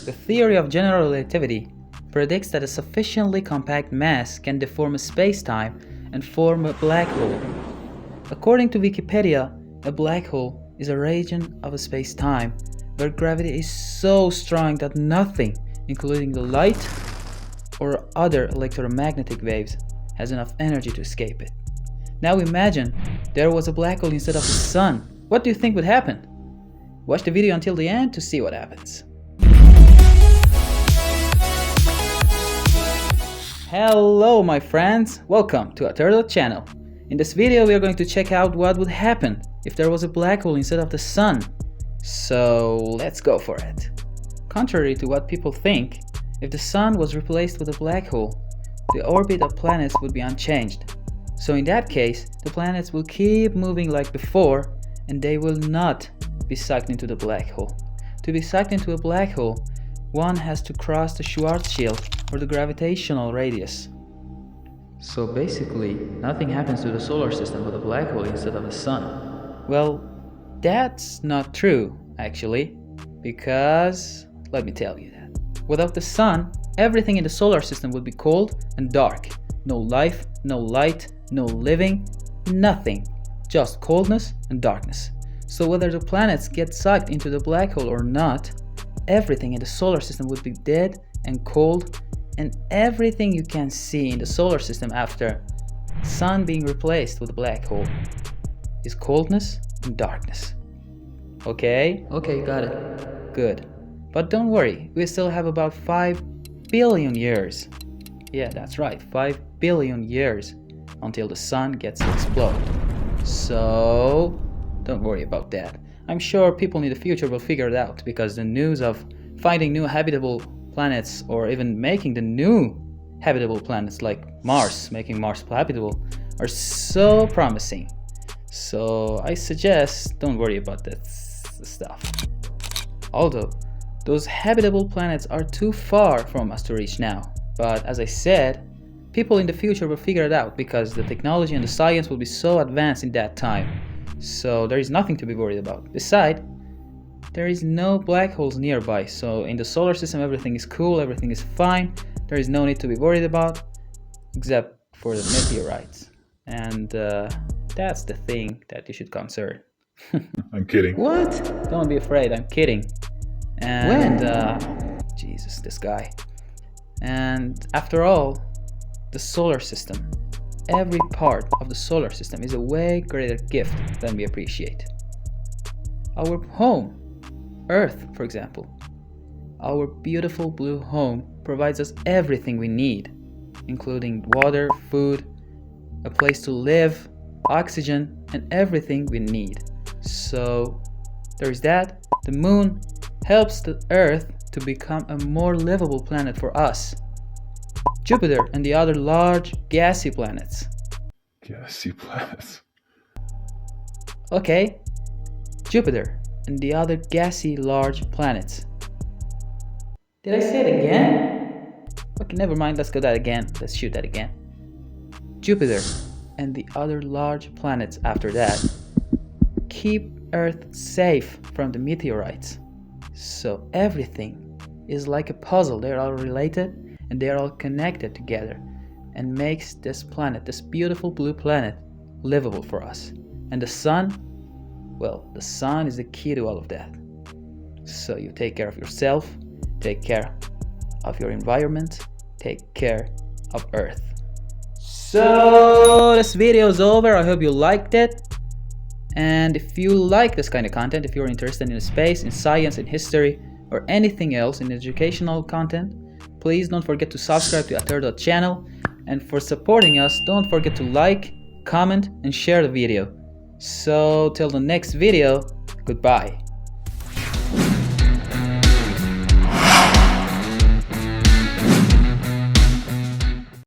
The theory of general relativity predicts that a sufficiently compact mass can deform a space-time and form a black hole. According to Wikipedia, a black hole is a region of a space-time where gravity is so strong that nothing, including the light or other electromagnetic waves, has enough energy to escape it. Now imagine there was a black hole instead of the sun. What do you think would happen? Watch the video until the end to see what happens. Hello my friends, welcome to ATERDAT channel. In this video we are going to check out what would happen if there was a black hole instead of the sun. So let's go for it. Contrary to what people think, if the sun was replaced with a black hole, the orbit of planets would be unchanged. So in that case, the planets will keep moving like before and they will not be sucked into the black hole. To be sucked into a black hole, one has to cross the Schwarzschild or the gravitational radius. So basically, nothing happens to the solar system with a black hole instead of the sun. Well, that's not true actually, because let me tell you that. Without the sun, everything in the solar system would be cold and dark. No life, no light, no living, nothing. Just coldness and darkness. So whether the planets get sucked into the black hole or not, everything in the solar system would be dead and cold, and everything you can see in the solar system after sun being replaced with a black hole is coldness and darkness. Okay, got it. Good. But don't worry, we still have about 5 billion years. Yeah, that's right, 5 billion years until the sun gets to explode. So don't worry about that. I'm sure people in the future will figure it out, because the news of finding new habitable planets or even making the new habitable planets like Mars, making Mars habitable, are so promising. So I suggest don't worry about that stuff. Although those habitable planets are too far from us to reach now. But as I said, people in the future will figure it out, because the technology and the science will be so advanced in that time. So there is nothing to be worried about. Besides, there is no black holes nearby, so in the solar system everything is cool, everything is fine. There is no need to be worried about, except for the meteorites. And that's the thing that you should concern. I'm kidding. What? Don't be afraid, I'm kidding. And Jesus, this guy. And after all, the solar system, every part of the solar system is a way greater gift than we appreciate. Our home, Earth for example, our beautiful blue home provides us everything we need, including water, food, a place to live, oxygen, and everything we need. So there is that. The moon helps the Earth to become a more livable planet for us. Jupiter and the other large gassy planets. Gassy planets. Okay, Jupiter and the other gassy large planets. Did I say it again? Okay, never mind, let's go that again. Let's shoot that again. Jupiter and the other large planets after that keep Earth safe from the meteorites. So everything is like a puzzle. They're all related and they're all connected together, and makes this planet, this beautiful blue planet, livable for us. And the sun, well, the sun is the key to all of that. So you take care of yourself, take care of your environment, take care of Earth. So this video is over. I hope you liked it. And if you like this kind of content, if you're interested in space, in science, in history, or anything else in educational content, please don't forget to subscribe to ATERDAT channel. And for supporting us, don't forget to like, comment, and share the video. So till the next video, goodbye.